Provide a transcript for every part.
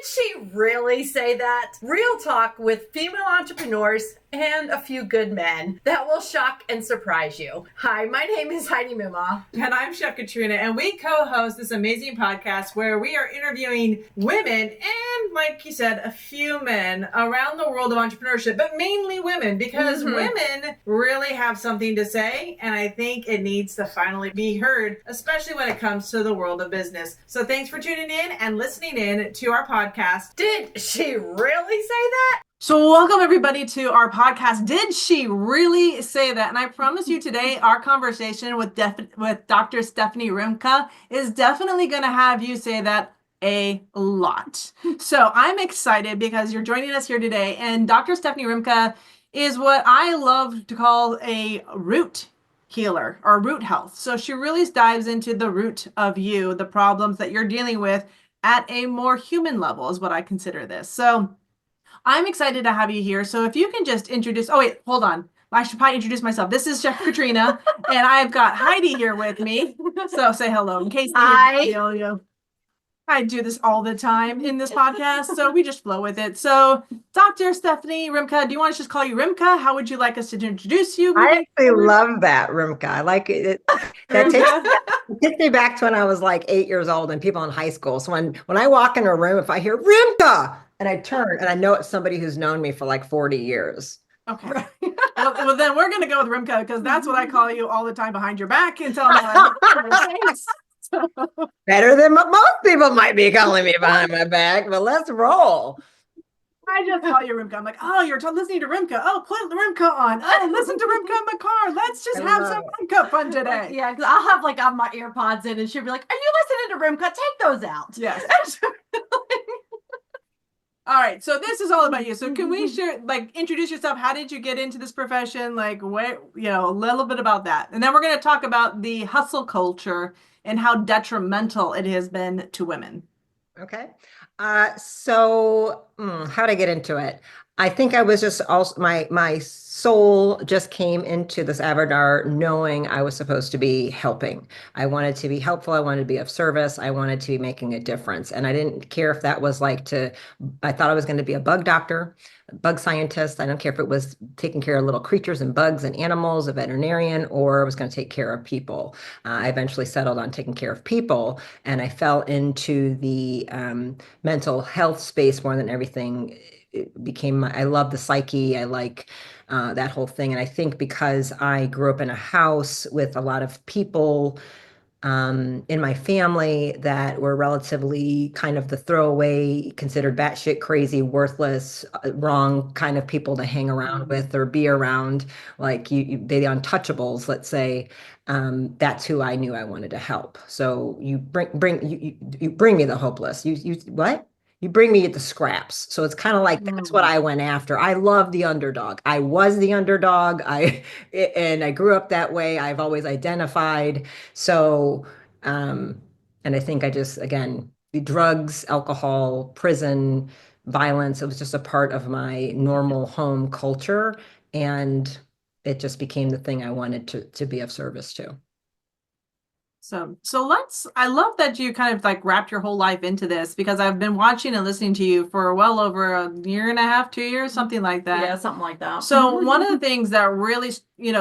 she really say that? Real talk with female entrepreneurs and a few good men that will shock and surprise you. Hi, my name is Heidi Mima. And I'm Chef Katrina, and we co-host this amazing podcast where we are interviewing women and, like you said, a few men around the world of entrepreneurship, but mainly women, because women really have something to say, and I think it needs to finally be heard, especially when it comes to the world of business. So thanks for tuning in and listening in to our podcast. Did she really say that? So welcome everybody to our podcast. Did she really say that? And I promise you today, our conversation with Dr. Stephanie Rimka is definitely going to have you say that a lot. So I'm excited because you're joining us here today. And Dr. Stephanie Rimka is what I love to call a root healer or root health. So she really dives into the root of you, the problems that you're dealing with at a more human level is what I consider this. So I'm excited to have you here. So if you can just introduce, oh wait, hold on. I should probably introduce myself. This is Chef Katrina, and I've got Heidi here with me. So say hello in case I do this all the time in this podcast, so we just flow with it. So Dr. Stephanie Rimka, do you want us to just call you Rimka? How would you like us to introduce you? I actually love that, Rimka. I like it. That takes me back to when I was like 8 years old and people in high school. So when I walk in a room, if I hear Rimka, and I turn and I know it's somebody who's known me for like 40 years. Okay. well, then we're going to go with Rimka because that's what I call you all the time behind your back until I'm Better than what most people might be calling me behind my back, but let's roll. I just call you Rimka. I'm like, oh, you're listening to Rimka. Oh, put Rimka on. Oh, listen to Rimka in the car. Let's just have some Rimka fun today. Yeah, because I'll have like on my AirPods in and she'll be like, are you listening to Rimka? Take those out. Yes. All right, so this is all about you. So can we share, introduce yourself? How did you get into this profession? Where, a little bit about that. And then we're going to talk about the hustle culture and how detrimental it has been to women. Okay. How to get into it? I think I was just also, my soul just came into this avatar knowing I was supposed to be helping. I wanted to be helpful. I wanted to be of service. I wanted to be making a difference. And I didn't care if that was I thought I was going to be a bug doctor, a bug scientist. I don't care if it was taking care of little creatures and bugs and animals, a veterinarian, or I was going to take care of people. I eventually settled on taking care of people, and I fell into the mental health space more than everything. It became, I love the psyche. I like that whole thing. And I think because I grew up in a house with a lot of people in my family that were relatively kind of the throwaway, considered batshit crazy, worthless, wrong kind of people to hang around with or be around, like they the untouchables, let's say. That's who I knew I wanted to help. So you bring me the hopeless. You what? You bring me the scraps. So it's kind of like that's what I went after. I love the underdog. I was the underdog. And I grew up that way. I've always identified. So, and I think I just, again, the drugs, alcohol, prison, violence, it was just a part of my normal home culture. And it just became the thing I wanted to be of service to. So I love that you kind of wrapped your whole life into this, because I've been watching and listening to you for well over a year and a half, 2 years, something like that. Yeah, something like that. So one of the things that really,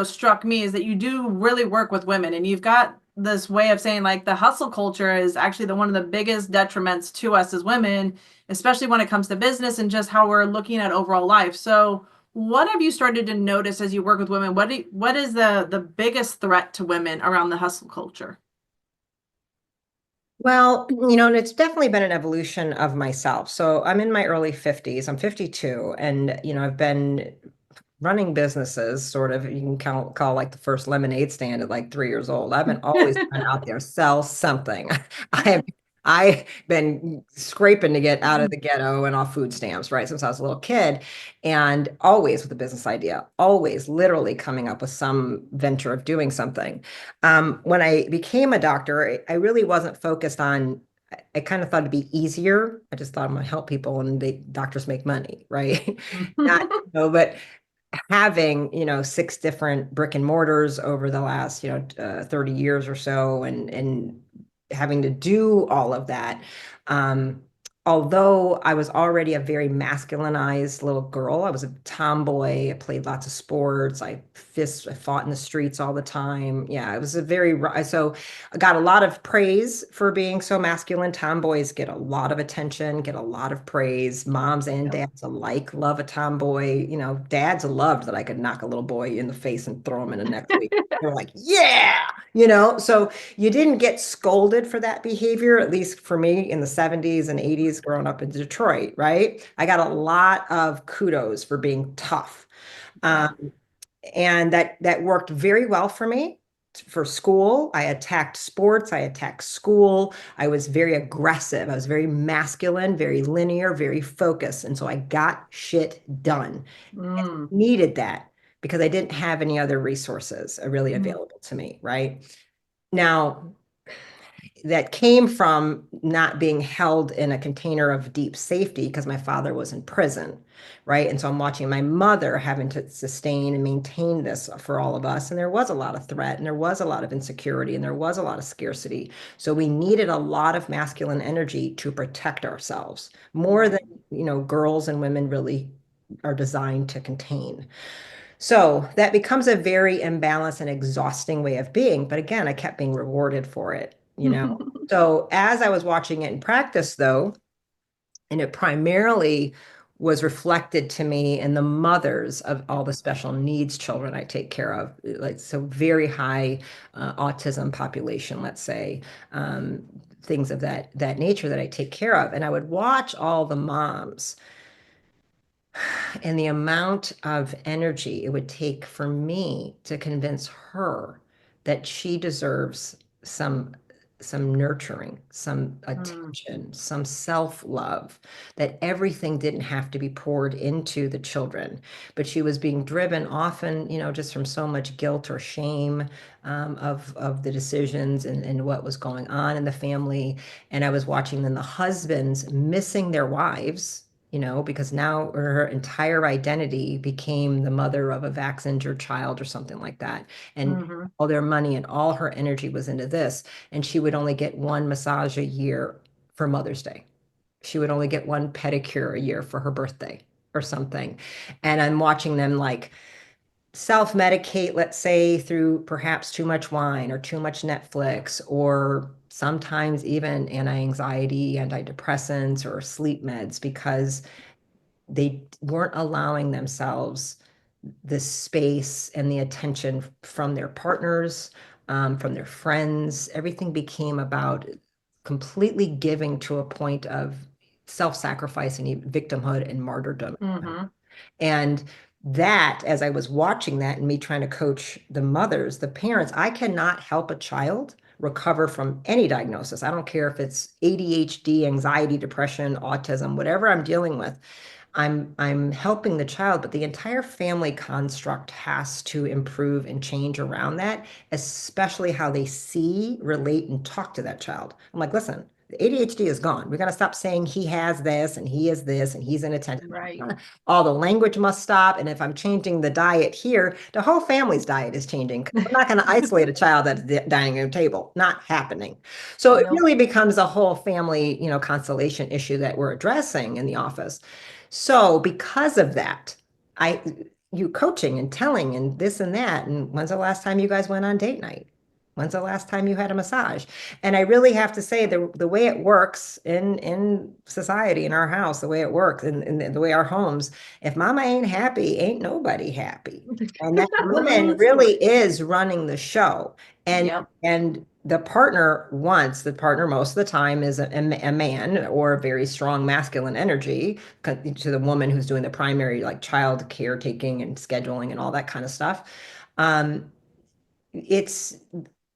struck me is that you do really work with women, and you've got this way of saying the hustle culture is actually one of the biggest detriments to us as women, especially when it comes to business and just how we're looking at overall life. So what have you started to notice as you work with women? What is the biggest threat to women around the hustle culture? Well, and it's definitely been an evolution of myself. So I'm in my early 50s. I'm 52. And, I've been running businesses, sort of, you can call like the first lemonade stand at 3 years old. I've been always out there, sell something. I've been scraping to get out of the ghetto and off food stamps, right, since I was a little kid, and always with a business idea, always literally coming up with some venture of doing something. When I became a doctor, I really wasn't focused on, I kind of thought it'd be easier. I just thought I'm going to help people and doctors make money, right? But having, 6 different brick and mortars over the last, 30 years or so, and having to do all of that, although I was already a very masculinized little girl, I was a tomboy. I played lots of sports. I fought in the streets all the time. Yeah, I was a very, so I got a lot of praise for being so masculine. Tomboys get a lot of attention, get a lot of praise. Moms and Yep. dads alike love a tomboy. You know, dads loved that I could knock a little boy in the face and throw him in the next week. They're like, yeah, so you didn't get scolded for that behavior, at least for me in the 70s and 80s growing up in Detroit, right? I got a lot of kudos for being tough. Yeah. Um, and that worked very well for me for school. I attacked sports, I attacked school. I was very aggressive. I was very masculine, very linear, very focused. And so I got shit done. Mm. Needed that because I didn't have any other resources really Mm. available to me, right? Now, that came from not being held in a container of deep safety because my father was in prison, right? And so I'm watching my mother having to sustain and maintain this for all of us. And there was a lot of threat and there was a lot of insecurity and there was a lot of scarcity. So we needed a lot of masculine energy to protect ourselves more than, girls and women really are designed to contain. So that becomes a very imbalanced and exhausting way of being. But again, I kept being rewarded for it. So as I was watching it in practice, though, and it primarily was reflected to me in the mothers of all the special needs children I take care of, like so very high autism population, let's say, things of that nature that I take care of. And I would watch all the moms and the amount of energy it would take for me to convince her that she deserves some some nurturing, some Mm. attention, some self-love, that everything didn't have to be poured into the children, but she was being driven often, just from so much guilt or shame of the decisions and what was going on in the family. And I was watching then the husbands missing their wives, because now her entire identity became the mother of a vaccinated child or something like that. And Mhm. all their money and all her energy was into this. And she would only get one massage a year for Mother's Day. She would only get one pedicure a year for her birthday or something. And I'm watching them like self-medicate, let's say, through perhaps too much wine or too much Netflix, or sometimes even anti-anxiety, antidepressants, or sleep meds because they weren't allowing themselves the space and the attention from their partners, from their friends. Everything became about completely giving to a point of self-sacrifice and victimhood and martyrdom. Mhm. And that, as I was watching that and me trying to coach the mothers, the parents, I cannot help a child recover from any diagnosis. I don't care if it's ADHD, anxiety, depression, autism, whatever I'm dealing with. I'm helping the child, but the entire family construct has to improve and change around that, especially how they see, relate, and talk to that child. I'm like, listen, the ADHD is gone. We got to stop saying he has this and he is this and he's inattentive. Right. All the language must stop. And if I'm changing the diet here, the whole family's diet is changing. I'm not going to isolate a child at the dining room table. Not happening. So it Nope. really becomes a whole family, constellation issue that we're addressing in the office. So because of that, I you coaching and telling and this and that. And when's the last time you guys went on date night? When's the last time you had a massage? And I really have to say the way it works in society, in our house, the way it works in the way our homes, if mama ain't happy, ain't nobody happy. And that woman really is running the show. And Yep. and the partner most of the time is a man or a very strong masculine energy to the woman who's doing the primary like child caretaking and scheduling and all that kind of stuff. Um, it's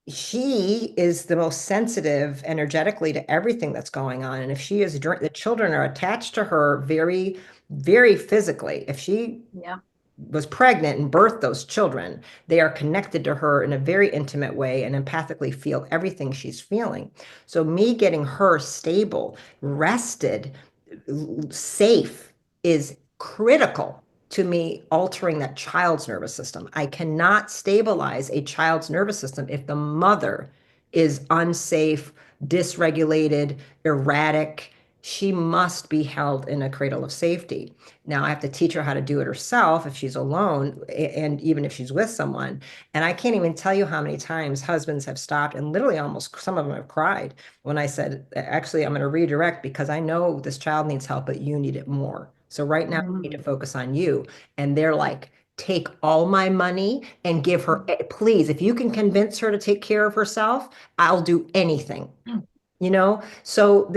she is the most sensitive energetically to everything that's going on. And if she is, the children are attached to her very, very physically. If she Yep. was pregnant and birthed those children, they are connected to her in a very intimate way and empathically feel everything she's feeling. So, me getting her stable, rested, safe is critical to me altering that child's nervous system. I cannot stabilize a child's nervous system if the mother is unsafe, dysregulated, erratic. she must be held in a cradle of safety. Now I have to teach her how to do it herself if she's alone and even if she's with someone. And I can't even tell you how many times husbands have stopped and literally almost some of them have cried when I said, actually, I'm going to redirect because I know this child needs help, but you need it more. So right now, you need to focus on you. And they're like, take all my money and give her, please, if you can convince her to take care of herself, I'll do anything. So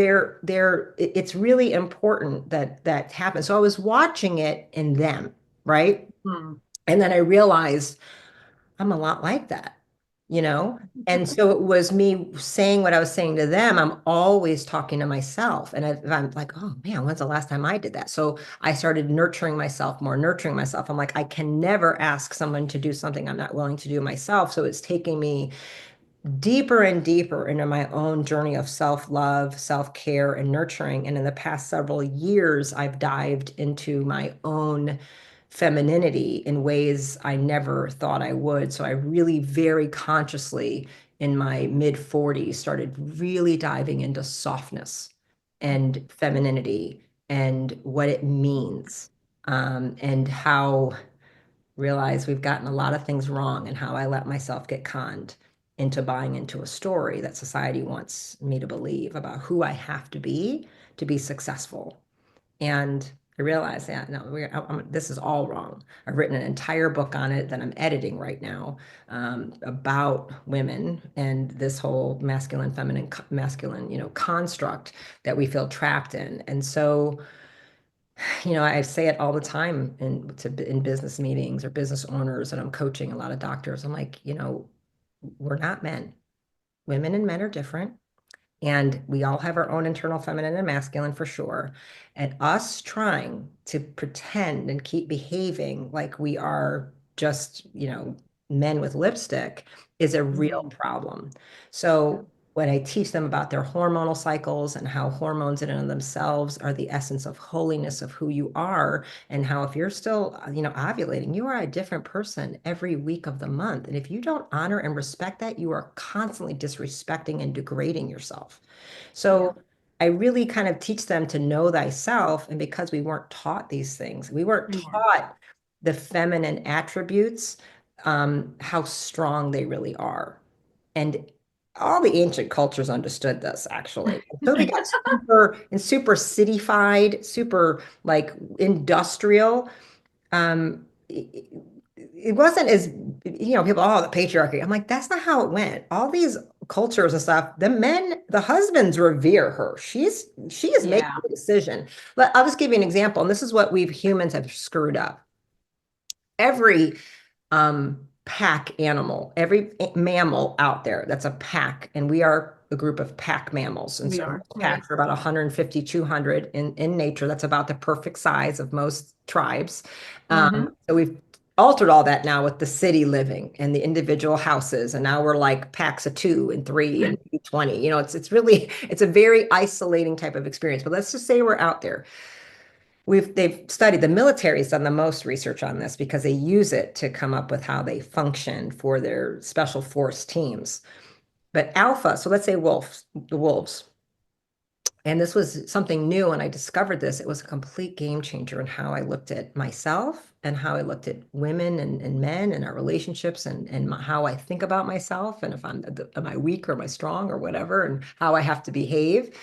it's really important that that happens. So I was watching it in them, right? And then I realized I'm a lot like that, you know? And so it was me saying what I was saying to them. I'm always talking to myself. And I'm like, oh man, when's the last time I did that? So I started nurturing myself more, nurturing myself. I'm like, I can never ask someone to do something I'm not willing to do myself. So it's taking me deeper and deeper into my own journey of self-love, self-care, and nurturing. And in the past several years, I've dived into my own femininity in ways I never thought I would. So I really very consciously in my mid 40s started really diving into softness and femininity and what it means, and how realize we've gotten a lot of things wrong and how I let myself get conned into buying into a story that society wants me to believe about who I have to be successful. And I realized that no, this is all wrong. I've written an entire book on it that I'm editing right now, about women and this whole masculine, feminine, masculine, construct that we feel trapped in. And so I say it all the time in business meetings or business owners, and I'm coaching a lot of doctors. I'm like, we're not men. Women and men are different. And we all have our own internal feminine and masculine for sure. And us trying to pretend and keep behaving like we are just, men with lipstick is a real problem. So when I teach them about their hormonal cycles and how hormones in and of themselves are the essence of holiness of who you are, and how if you're still, ovulating, you are a different person every week of the month. And if you don't honor and respect that, you are constantly disrespecting and degrading yourself. So I really kind of teach them to know thyself. And because we weren't taught these things, we weren't taught the feminine attributes, how strong they really are. And all the ancient cultures understood this actually. So we got super cityfied, super like industrial. It wasn't as, people, oh, the patriarchy. I'm like, that's not how it went. All these cultures and stuff, the husbands revere her. She is making the decision. But I'll just give you an example. And this is what humans have screwed up. Every pack animal, every mammal out there that's a pack, and we are a group of pack mammals. And so packs are about 150, 200 in nature. That's about the perfect size of most tribes. So we've altered all that now with the city living and the individual houses. And now we're like packs of 2 and 3 and 20. It's a very isolating type of experience. But let's just say we're out there. They've studied, the military's done the most research on this because they use it to come up with how they function for their special force teams. But alpha, so let's say the wolves. And this was something new, and I discovered this. It was a complete game changer in how I looked at myself and how I looked at women and men and our relationships and how I think about myself and if am I weak or am I strong or whatever, and how I have to behave.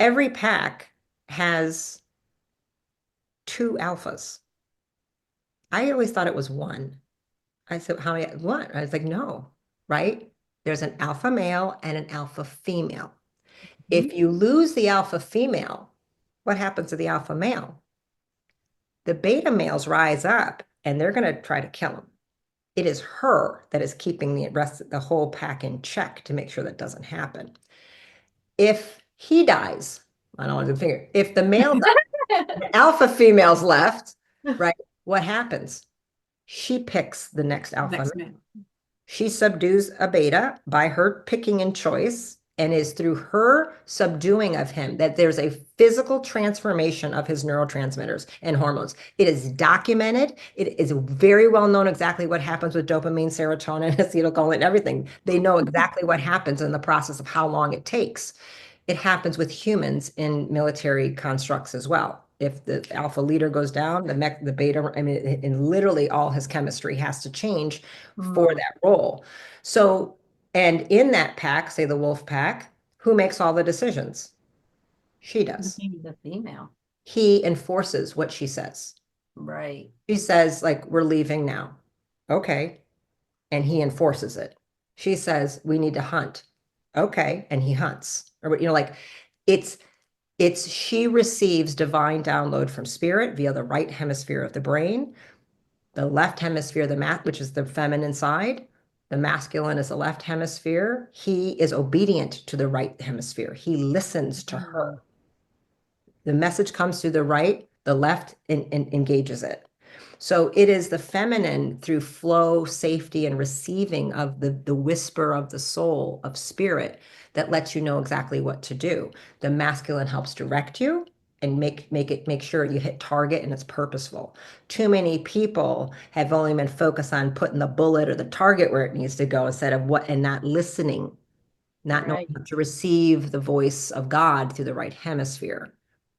Every pack has 2 alphas. I always thought it was 1. I said, how many? 1. I was like, no, right? There's an alpha male and an alpha female. If you lose the alpha female, what happens to the alpha male? The beta males rise up and they're going to try to kill him. It is her that is keeping the whole pack in check to make sure that doesn't happen. If he dies, I don't want to figure, if the male dies, the alpha female's left, right? What happens? She picks the next alpha male. She subdues a beta by her picking and choice, and is through her subduing of him that there's a physical transformation of his neurotransmitters and hormones. It is documented. It is very well known exactly what happens with dopamine, serotonin, acetylcholine, everything. They know exactly what happens in the process of how long it takes. It happens with humans in military constructs as well. If the alpha leader goes down, the beta, I mean, and literally all his chemistry has to change for Mm. that role. So, and in that pack, say the wolf pack, who makes all the decisions? She does. The female. He enforces what she says. Right. She says, like, we're leaving now. Okay. And he enforces it. She says, we need to hunt. Okay. And he hunts. Or, like it's, she receives divine download from spirit via the right hemisphere of the brain, the left hemisphere, which is the feminine side. The masculine is the left hemisphere. He is obedient to the right hemisphere. He listens to her. The message comes through the right, the left engages it. So it is the feminine through flow, safety, and receiving of the whisper of the soul, of spirit, that lets you know exactly what to do. The masculine helps direct you and make sure you hit target and it's purposeful. Too many people have only been focused on putting the bullet or the target where it needs to go instead of what, and not listening, not knowing Right. how to receive the voice of God through the right hemisphere.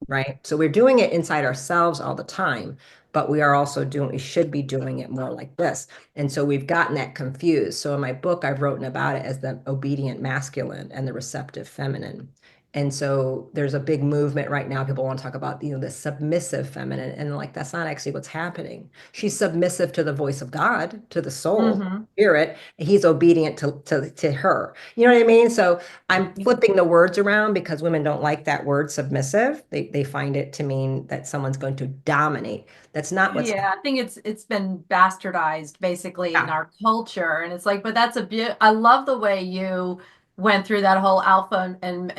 Right. So we're doing it inside ourselves all the time, but we should be doing it more like this. And so we've gotten that confused. So in my book, I've written about it as the obedient masculine and the receptive feminine. And so there's a big movement right now. People want to talk about, the submissive feminine. And like, that's not actually what's happening. She's submissive to the voice of God, to the soul, Mm-hmm. spirit. And he's obedient to her. You know what I mean? So I'm flipping the words around because women don't like that word submissive. They find it to mean that someone's going to dominate. That's not what's Yeah, I think it's been bastardized basically in yeah. our culture, and it's like, but that's a bit. I love the way you went through that whole alpha and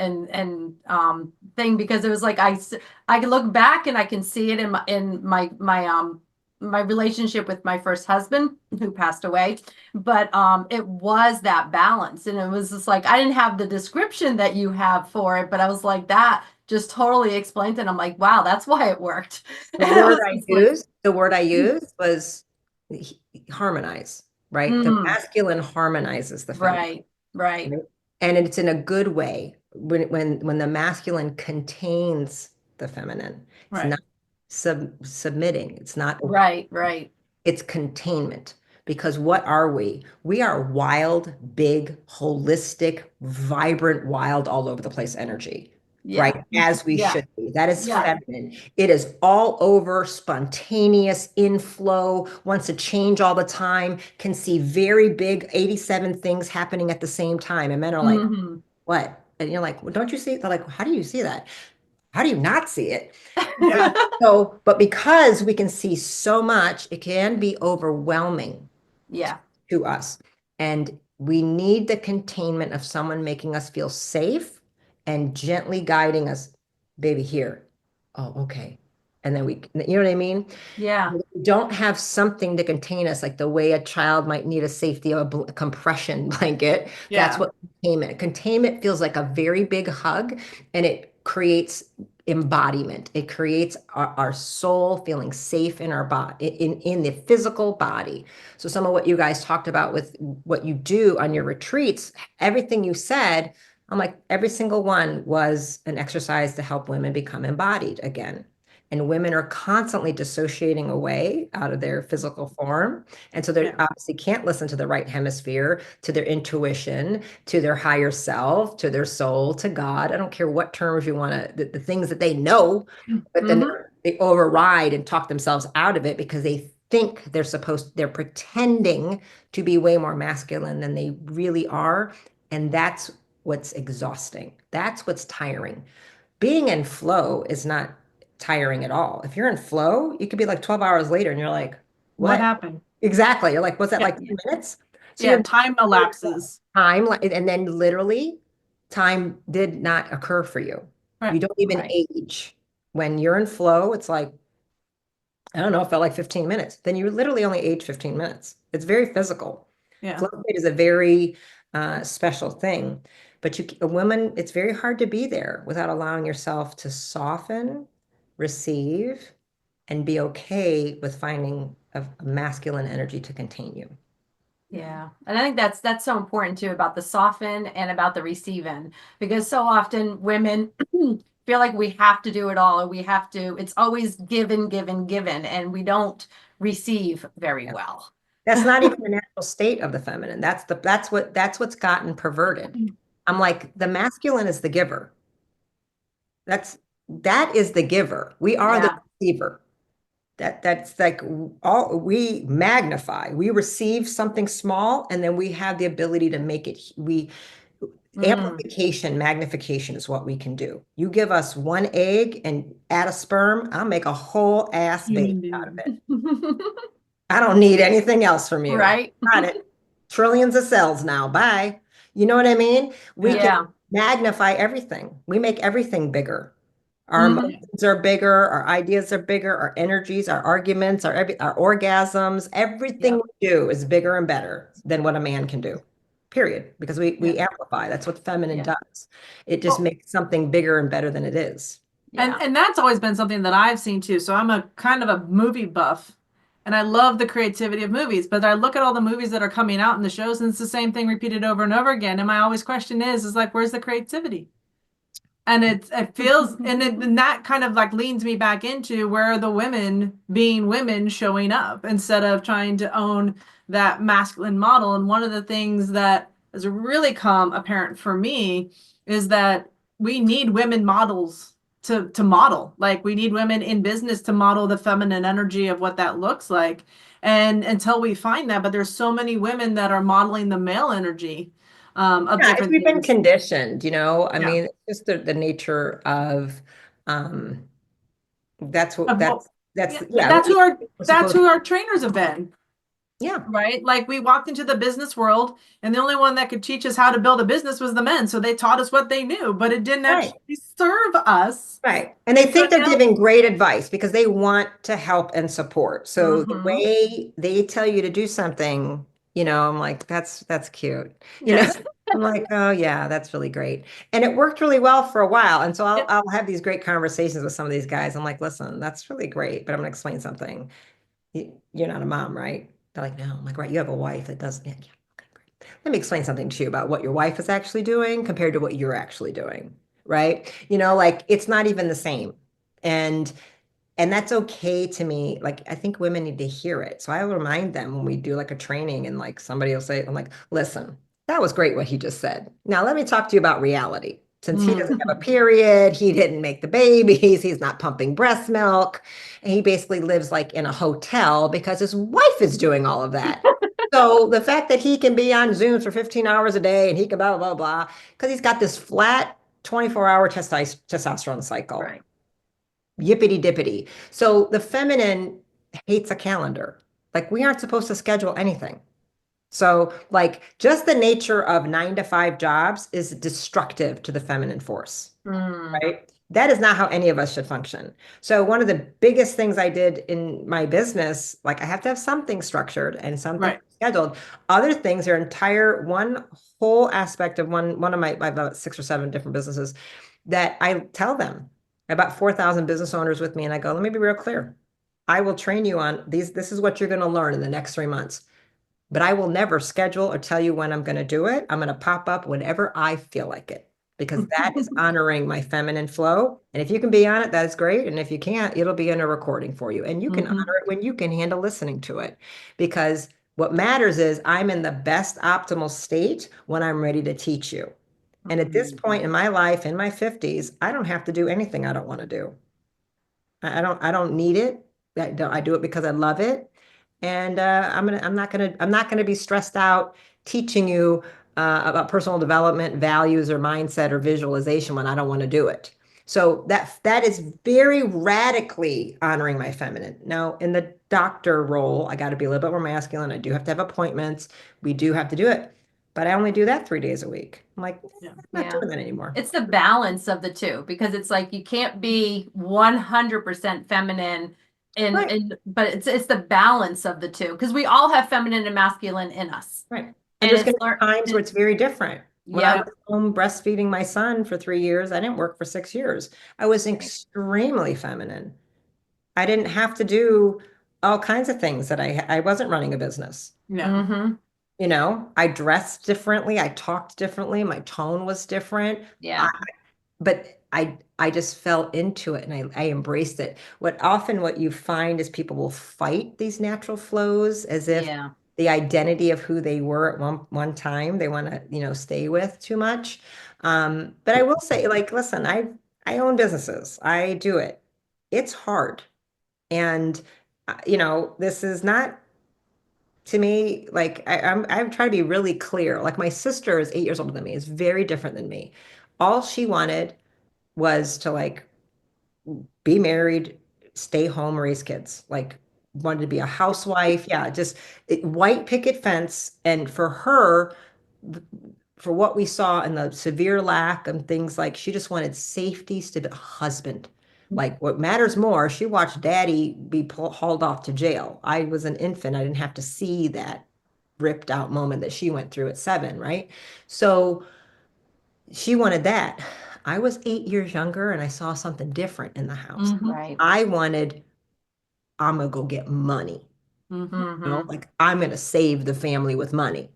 thing, because it was like I can look back and I can see it in my relationship with my first husband who passed away, but it was that balance, and it was just like I didn't have the description that you have for it, but I was like that just totally explained it. And I'm like, wow, that's why it worked. The And it word was I just like. used, the word I used was harmonize, right? The Mm, masculine harmonizes the feminine. right, right, Right? And it's in a good way when the masculine contains the feminine. It's right, not submitting. It's not, right, right. it's containment. Because what are we? We are wild, big, holistic, vibrant, wild, all over the place energy, right? Yeah, As we yeah, should be. That is yeah. feminine. It is all over, spontaneous, inflow, wants to change all the time, can see very big 87 things happening at the same time. And men are like, Hmm. what? And you're like, well, don't you see it? They're like, how do you see that? How do you not see it? Yeah, So, but because we can see so much, it can be overwhelming yeah, to us. And we need the containment of someone making us feel safe and gently guiding us, baby, here. Oh, okay. And then you know what I mean? yeah, We don't have something to contain us, like the way a child might need a safety of a compression blanket. That's yeah. what containment. Containment feels like a very big hug, and it creates embodiment. It creates our soul feeling safe in our body, in the physical body. So some of what you guys talked about with what you do on your retreats, everything you said, I'm like, every single one was an exercise to help women become embodied again. And women are constantly dissociating away out of their physical form. And so they Yeah. obviously can't listen to the right hemisphere, to their intuition, to their higher self, to their soul, to God. I don't care what terms you want to, the things that they know, but then Hmm. they override and talk themselves out of it because they think they're pretending to be way more masculine than they really are. And that's what's exhausting. That's what's tiring. Being in flow is not tiring at all. If you're in flow, you could be like 12 hours later and you're like, What what? happened? Exactly. You're like, was that Yeah, like 2 minutes? So yeah. you're Time elapses. time, and then literally time did not occur for you. Right, You don't even right. age. When you're in flow, it's like, I don't know, it felt like 15 minutes. Then you literally only age 15 minutes. It's very physical. Yeah. Flow state is a very special thing. But a woman, it's very hard to be there without allowing yourself to soften, receive, and be okay with finding a masculine energy to contain you. Yeah. And I think that's so important too about the soften and about the receiving, because so often women feel like we have to do it all, or it's always given, given, given, and we don't receive very Yeah. well. That's not even the natural state of the feminine. That's what's gotten perverted. I'm like, the masculine is the giver. That is the giver. We are the Yeah. receiver. That's like all we magnify. We receive something small and then we have the ability to make it amplification, magnification is what we can do. You give us one egg and add a sperm, I'll make a whole ass baby out of it. I don't need anything else from you. Right. Got it. Trillions of cells now. Bye. You know what I mean? We can Yeah. magnify everything. We make everything bigger. Our Mhm. emotions are bigger, our ideas are bigger, our energies, our arguments, our orgasms, everything Yep. we do is bigger and better than what a man can do. Period. Because we Yeah. amplify. That's what feminine Yeah. does. It just Well, makes something bigger and better than it is. Yeah. and that's always been something that I've seen too. So I'm a kind of a movie buff, and I love the creativity of movies. But I look at all the movies that are coming out in the shows, and it's the same thing repeated over and over again. And my always question is like, where's the creativity? And it feels, and that kind of like leans me back into where are the women being women showing up instead of trying to own that masculine model. And one of the things that has really come apparent for me is that we need women models to model. Like we need women in business to model the feminine energy of what that looks like. And until we find that, but there's so many women that are modeling the male energy of Yeah, different we've been things. conditioned, you know. I Yeah. mean, it's just the nature of um that's what Of what, that's yeah, yeah, we're that's supposed who our trainers have been, yeah, right? Like we walked into the business world, and the only one that could teach us how to build a business was the men. So they taught us what they knew, but it didn't right. actually serve us. Right. And they So think they're now, giving great advice because they want to help and support. So the Mhm. way they tell you to do something, I'm like, that's cute. You know, yes, I'm like, oh yeah, that's really great. And it worked really well for a while. And so I'll yep. I'll have these great conversations with some of these guys. I'm like, listen, that's really great, but I'm gonna explain something. You're not a mom, right? They're like, no. I'm like, right, you have a wife that does, yeah, okay, great. Let me explain something to you about what your wife is actually doing compared to what you're actually doing, right? Like it's not even the same. And that's okay to me. Like I think women need to hear it. So I will remind them when we do like a training and like somebody will say, I'm like, listen, that was great what he just said. Now let me talk to you about reality. Since he doesn't have a period, he didn't make the babies, he's not pumping breast milk, and he basically lives like in a hotel because his wife is doing all of that. So the fact that he can be on Zooms for 15 hours a day and he can blah, blah, blah, because he's got this flat 24-hour testosterone cycle. Right. Yippity dippity. So the feminine hates a calendar. Like we aren't supposed to schedule anything. So like just the nature of 9 to 5 jobs is destructive to the feminine force, Mm. right? That is not how any of us should function. So one of the biggest things I did in my business, like I have to have something structured and something Right. scheduled. Other things are entire one whole aspect of one of my about 6 or 7 different businesses that I tell them. I have about 4,000 business owners with me, and I go, let me be real clear. I will train you on these. This is what you're going to learn in the next 3 months. But I will never schedule or tell you when I'm going to do it. I'm going to pop up whenever I feel like it because that is honoring my feminine flow. And if you can be on it, that's great. And if you can't, it'll be in a recording for you. And you can Mhm. honor it when you can handle listening to it. Because what matters is I'm in the best optimal state when I'm ready to teach you. And at this point in my life, in my 50s, I don't have to do anything I don't want to do. I don't need it. I do it because I love it. And I'm not gonna be stressed out teaching you about personal development, values, or mindset or visualization when I don't want to do it. So that is very radically honoring my feminine. Now, in the doctor role, I got to be a little bit more masculine. I do have to have appointments. We do have to do it, but I only do that 3 days a week. I'm like, Yeah. I'm not Yeah. doing that anymore. It's the balance of the two, because it's like you can't be 100% feminine Right. but it's the balance of the two, because we all have feminine and masculine in us. Right. And And there's it's going to be times where it's very different. When I yeah. was home breastfeeding my son for 3 years, I didn't work for 6 years. I was extremely feminine. I didn't have to do all kinds of things that I wasn't running a business. Yeah. Mm-hmm. I dressed differently, I talked differently, my tone was different. Yeah. But I just fell into it and I embraced it. What you find is people will fight these natural flows as if Yeah. the identity of who they were at one time they want to, stay with too much. But I will say, like, listen, I own businesses. I do it. It's hard. And this is not to me, like I'm trying to be really clear. Like my sister is 8 years older than me, is very different than me. All she wanted was to like be married, stay home, raise kids. Like wanted to be a housewife. Yeah, just white picket fence. And for her, for what we saw and the severe lack and things like she just wanted safety, stability, husband. Like what matters more, she watched daddy be hauled off to jail. I was an infant. I didn't have to see that ripped out moment that she went through at 7, right? So she wanted that. I was 8 years younger and I saw something different in the house. Mhm. Right. I wanted, I'm gonna go get money. Mhm. Hmm. Like I'm gonna save the family with money.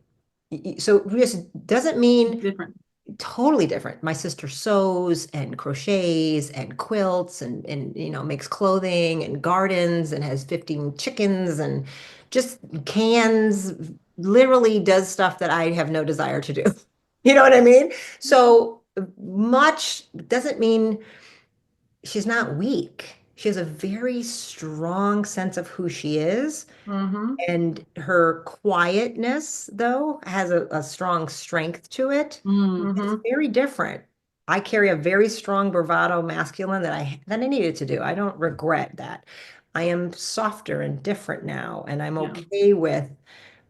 So this doesn't mean Different. totally different. My sister sews and crochets and quilts and makes clothing and gardens and has 15 chickens and just cans, literally does stuff that I have no desire to do. You know what I mean? So much doesn't mean she's not weak. She has a very strong sense of who she is. Hmm. And her quietness, though, has a strong strength to it. Mm. It's Hmm. very different. I carry a very strong bravado masculine that I needed to do. I don't regret that. I am softer and different now, and I'm Yeah. okay with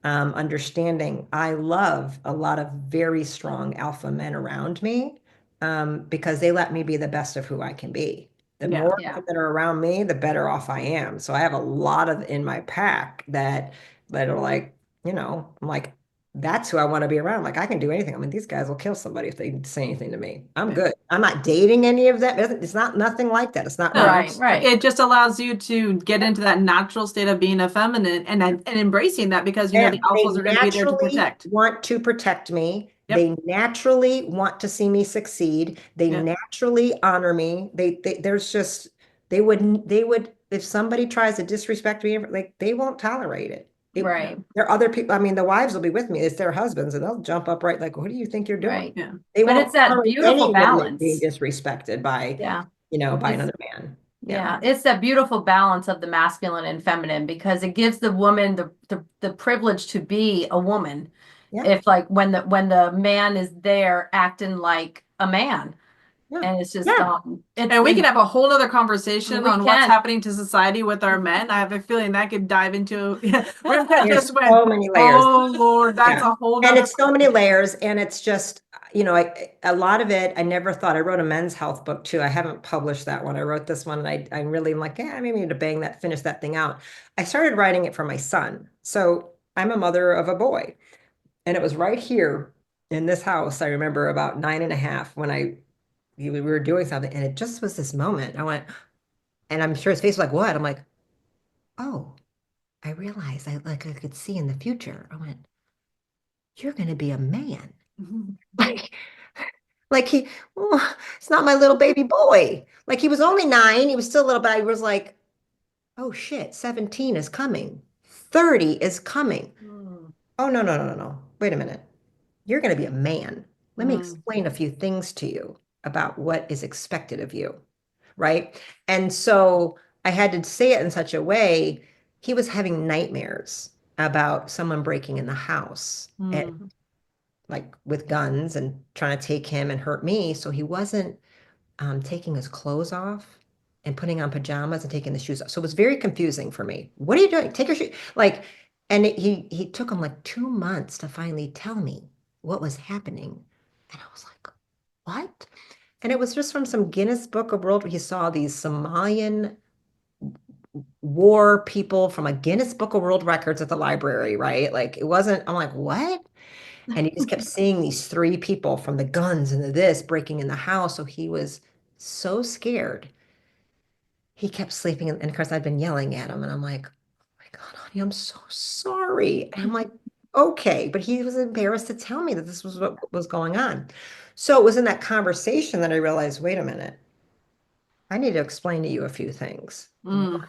understanding. I love a lot of very strong alpha men around me because they let me be the best of who I can be. The Yeah. more Yeah. that are around me, the better off I am. So I have a lot of in my pack that are like, I'm like, that's who I want to be around. Like I can do anything. I mean, these guys will kill somebody if they say anything to me. I'm Yeah. good. I'm not dating any of them. It's not nothing like that. It's not No, Right. romance. Right. it just allows you to get into that natural state of being a feminine and embracing that because you know Yeah, the they alphas are going to be there to naturally protect. want to protect me. Yep. They naturally want to see me succeed. They Yeah. naturally honor me. There's just they would if somebody tries to disrespect me, like they won't tolerate it. Yeah. Right. There are other people. I mean, the wives will be with me. It's their husbands, and they'll jump up right like, "What do you think you're doing?" Right. Yeah. They But won't it's that tolerate beautiful any woman being balance. disrespected by, Yeah. by It's another man. Yeah, Yeah, it's that beautiful balance of the masculine and feminine because it gives the woman the privilege to be a woman. yeah, If like when the man is there acting like a man, yeah, and it's just yeah. And we can have a whole other conversation we on what's can. happening to society with our men. I have a feeling that could dive into Rimka There's just went, so many layers. oh Lord, that's Yeah. a whole And nother it's so many layers. And it's just, a lot of it, I never thought. I wrote a men's health book too. I haven't published that one. I wrote this one and I really am like, yeah, maybe need to finish that thing out. I started writing it for my son. So I'm a mother of a boy. And it was right here in this house. I remember about 9 and a half when we were doing something. And it just was this moment. I went, and I'm sure his face was like, what? I'm like, oh, I realized I could see in the future. I went, you're going to be a man. Like, like it's not my little baby boy. Like he was only 9. He was still little, but I was like, oh shit, 17 is coming. 30 is coming. Mm, Oh, no, no, no, no, no. Wait a minute. You're going to be a man. Let me Mm. explain a few things to you about what is expected of you. Right. And so I had to say it in such a way. He was having nightmares about someone breaking in the house. And Mm. like with guns and trying to take him and hurt me. So he wasn't taking his clothes off and putting on pajamas and taking the shoes off. So it was very confusing for me. What are you doing? Take your shoes. Like, and he took him like 2 months to finally tell me what was happening. And I was like, what? And it was just from some Guinness Book of World. He saw these Somalian war people from a Guinness Book of World Records at the library, right? Like it wasn't, I'm like, what? And he just kept seeing these 3 people from the guns and the this breaking in the house. So he was so scared. He kept sleeping. And of course, I'd been yelling at him. And I'm like, oh my God, honey, I'm so sorry. And I'm like, okay, but he was embarrassed to tell me that this was what was going on. So it was in that conversation that I realized, wait a minute, I need to explain to you a few things. Mm,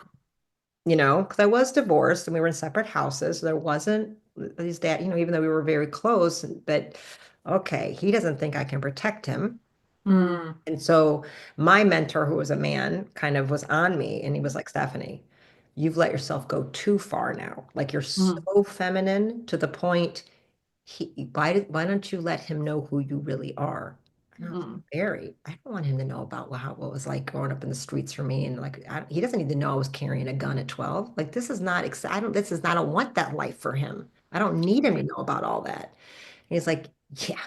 Because I was divorced and we were in separate houses. So there wasn't his dad, even though we were very close, but okay, he doesn't think I can protect him. mm, And so my mentor, who was a man, kind of was on me and he was like, Stephanie, you've let yourself go too far now. Like you're mm, so feminine to the point why don't you let him know who you really are? And I was mm, like, Barry, I don't want him to know about what was like growing up in the streets for me. And like, he doesn't need to know I was carrying a gun at 12. Like, this is not, I don't want that life for him. I don't need him to know about all that. And he's like, yeah,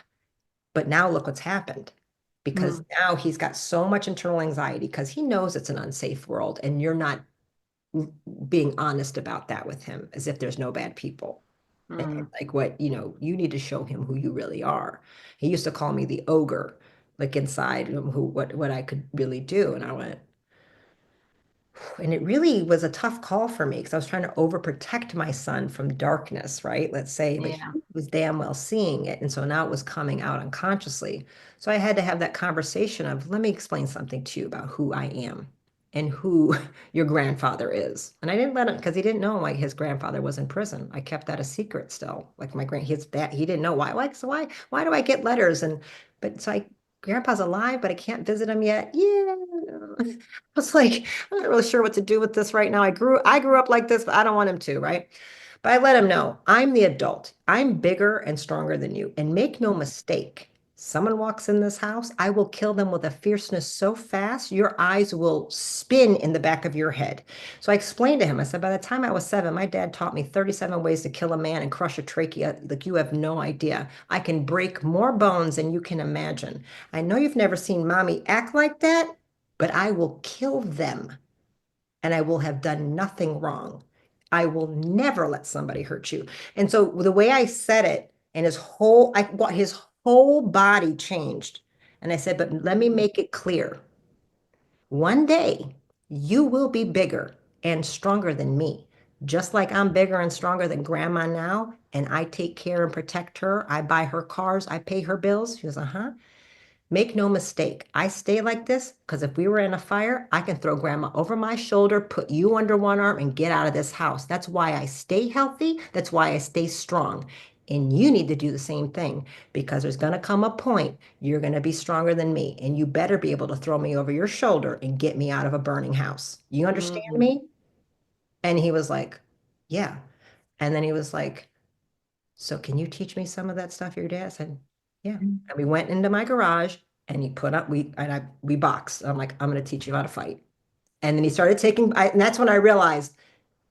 but now look what's happened. Because mm, now he's got so much internal anxiety because he knows it's an unsafe world and you're not being honest about that with him as if there's no bad people. And mm. like you need to show him who you really are. He used to call me the ogre, like inside what I could really do. And I went, and it really was a tough call for me because I was trying to overprotect my son from darkness, right? Let's say, but he Yeah. was damn well seeing it. And so now it was coming out unconsciously. So I had to have that conversation of, let me explain something to you about who I am and who your grandfather is. And I didn't let him because he didn't know like his grandfather was in prison. I kept that a secret still. Like his dad, he didn't know why. Like, so why do I get letters? But so grandpa's alive, but I can't visit him yet. Yeah. I was like, I'm not really sure what to do with this right now. I grew up like this, but I don't want him to, right? But I let him know I'm the adult. I'm bigger and stronger than you. And make no mistake, someone walks in this house, I will kill them with a fierceness so fast, your eyes will spin in the back of your head. So I explained to him, I said, by the time I was 7, my dad taught me 37 ways to kill a man and crush a trachea. Like you have no idea. I can break more bones than you can imagine. I know you've never seen mommy act like that, but I will kill them and I will have done nothing wrong. I will never let somebody hurt you. And so the way I said it, and his whole body changed. And I said, but let me make it clear. One day you will be bigger and stronger than me. Just like I'm bigger and stronger than grandma now, and I take care and protect her. I buy her cars, I pay her bills. She goes, uh-huh. Make no mistake, I stay like this because if we were in a fire, I can throw grandma over my shoulder, put you under one arm, and get out of this house. That's why I stay healthy. That's why I stay strong. And you need to do the same thing because there's going to come a point you're going to be stronger than me. And you better be able to throw me over your shoulder and get me out of a burning house. You understand Mm. me? And he was like, yeah. And then he was like, so can you teach me some of that stuff your dad said? Yeah. And we went into my garage and he put up we boxed. I'm like, I'm gonna teach you how to fight. And then he started and that's when I realized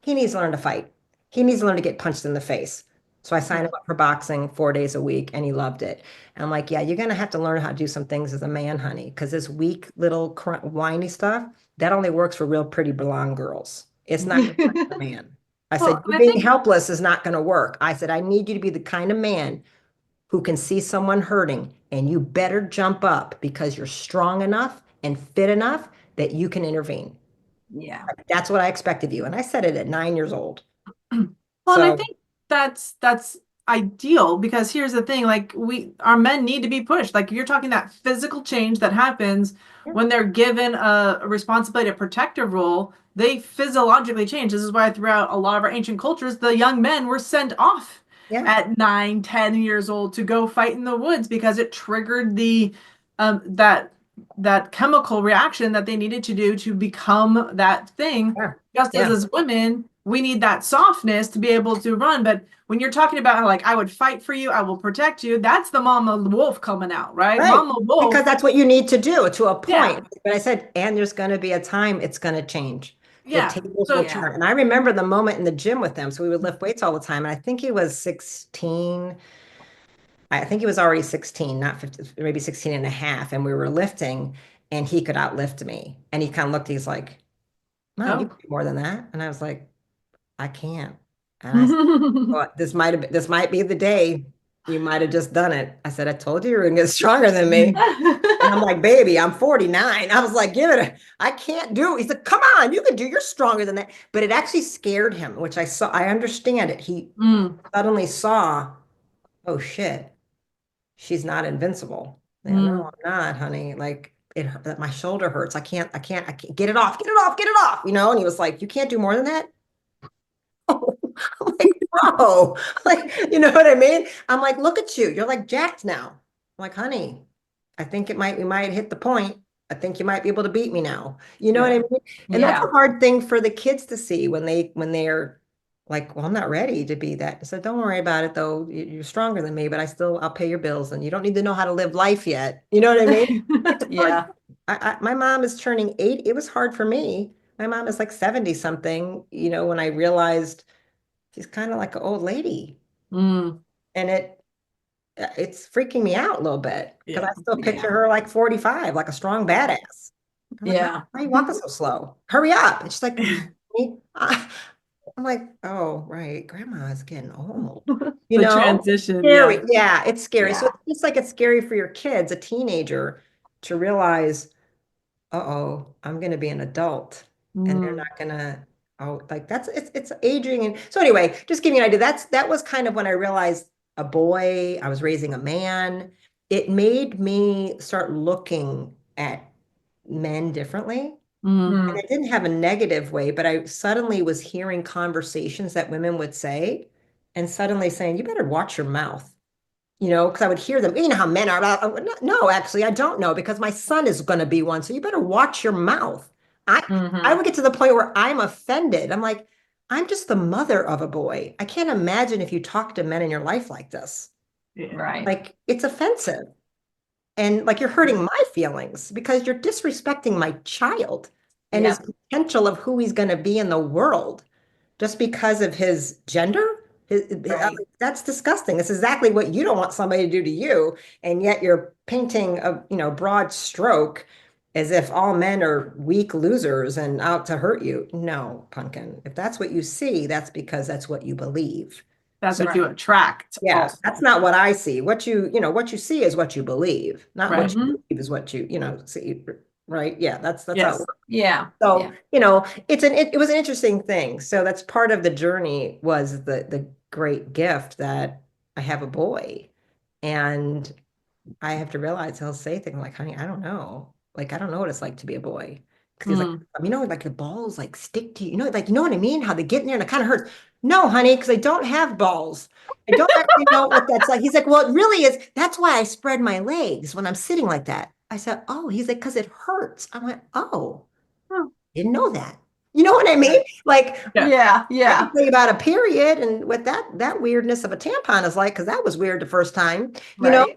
he needs to learn to fight. He needs to learn to get punched in the face. So I signed him up for boxing 4 days a week and he loved it. And I'm like, yeah, you're gonna have to learn how to do some things as a man, honey, because this weak little whiny stuff, that only works for real pretty blonde girls. It's not gonna work for a man. I said, Well, you I being think helpless is not going to work. I said, I need you to be the kind of man who can see someone hurting and you better jump up because you're strong enough and fit enough that you can intervene. Yeah. That's what I expect of you. And I said it at 9 years old. Well, and I So, think that's ideal because here's the thing, like our men need to be pushed. Like you're talking that physical change that happens yeah, when they're given a responsibility, a protective role, they physiologically change. This is why throughout a lot of our ancient cultures, the young men were sent off yeah, at 9, 10 years old to go fight in the woods because it triggered the that chemical reaction that they needed to do to become that thing. yeah, Just yeah, as women, we need that softness to be able to run. But when you're talking about how, like, I would fight for you, I will protect you, that's the mama wolf coming out, right? right. Mama Because wolf, that's what you need to do to a yeah, point. But I said, and there's going to be a time it's going to change. The yeah. tables will So, Yeah. turn. And I remember the moment in the gym with them. So we would lift weights all the time. And I think he was 16. I think he was already 16, not 50, maybe 16 and a half. And we were lifting and he could outlift me. And he kind of looked, he's like, Mom, you oh. can do more than that. And I was like, I can't. And I said, well, this might be the day. You might have just done it. I said, I told you were gonna get stronger than me. And I'm like, baby, I'm 49. I was like, I can't do it. He said, come on, you can do, you're stronger than that. But it actually scared him, which I understand it. He Mm, suddenly saw, oh shit, she's not invincible. Yeah, no, mm. I'm not, honey. Like my shoulder hurts. I can't get it off, get it off, get it off, And he was like, you can't do more than that. I'm like, bro, like, you know what I mean? I'm like, look at you. You're like jacked now. I'm like, honey, I think we might hit the point. I think you might be able to beat me now. You know what I Yeah. mean? And that's a Yeah. hard thing for the kids to see when they're like, well, I'm not ready to be that. So don't worry about it though. You're stronger than me, but I'll pay your bills and you don't need to know how to live life yet. You know what I mean? It's hard. Yeah. My mom is turning 80. It was hard for me. My mom is like 70 something, when I realized she's kind of like an old lady. Mm, And it's freaking me out a little bit because yeah. I still picture Yeah. her like 45, like a strong badass. I'm like, Yeah. why are you walking so slow? Hurry up. And she's like, "Me?" I'm like, oh, right. Grandma is getting old. You The know, transition, scary. yeah. Yeah, it's scary. So Yeah. it's just like it's scary for your kids, a teenager, to realize uh-oh, I'm going to be an adult and they're Mm, not going to, oh, like it's aging. And so anyway, just give you an idea. That was kind of when I realized a boy, I was raising a man. It made me start looking at men differently. mm, And Mm. it didn't have a negative way, but I suddenly was hearing conversations that women would say and suddenly saying, you better watch your mouth. Because I would hear them. You know how men are about, no, actually, I don't know because my son is going to be one. So you better watch your mouth. I Hmm. would get to the point where I'm offended. I'm like, I'm just the mother of a boy. I can't imagine if you talk to men in your life like this. yeah. Right. Like, it's offensive. And like, you're hurting my feelings because you're disrespecting my child and his Yeah. potential of who he's going to be in the world just because of his gender. Right. That's disgusting. That's exactly what you don't want somebody to do to you, and yet you're painting a broad stroke as if all men are weak losers and out to hurt you. No, pumpkin. If that's what you see, that's because that's what you believe. That's So what you Right. attract yeah, also. that's not what I see. What you see is what you believe, not what Right. you Hmm. believe is what you see. Right? Yeah, that's how it Yes. works. Yeah. So, Yeah. it was an interesting thing. So that's part of the journey was the great gift that I have a boy. And I have to realize he'll say things like, honey, I don't know. Like, I don't know what it's like to be a boy. Because he's like, Mm. like the balls like stick to you. You know what I mean? How they get in there and it kind of hurts. No, honey, because I don't have balls. I don't actually know what that's like. He's like, well, it really is. That's why I spread my legs when I'm sitting like that. I said, oh, he's like, because it hurts. I went, oh. Oh, Didn't know that. You know what I yeah. mean? Like Yeah. Yeah. I can Yeah. tell you about a period and what that weirdness of a tampon is like, because that was weird the first time, you know. Right.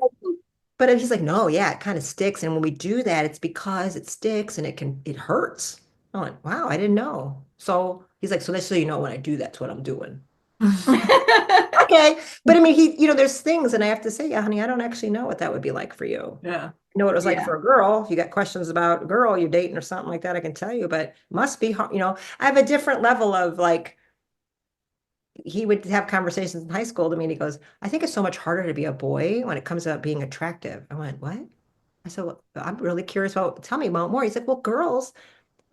But he's like, no, yeah, it kind of sticks. And when we do that, it's because it sticks and it hurts. I went, wow, I didn't know. So he's like, so that's so you know when I do that's what I'm doing. Okay. But I mean, there's things, and I have to say, yeah, honey, I don't actually know what that would be like for you. Yeah. I know what it was like Yeah. for a girl. If you got questions about a girl you're dating or something like that, I can tell you, but must be hard. I have a different level of like, he would have conversations in high school to me and he goes, I think it's so much harder to be a boy when it comes about being attractive. I went, what? I said, well, I'm really curious about, tell me about more. He's like, well, girls,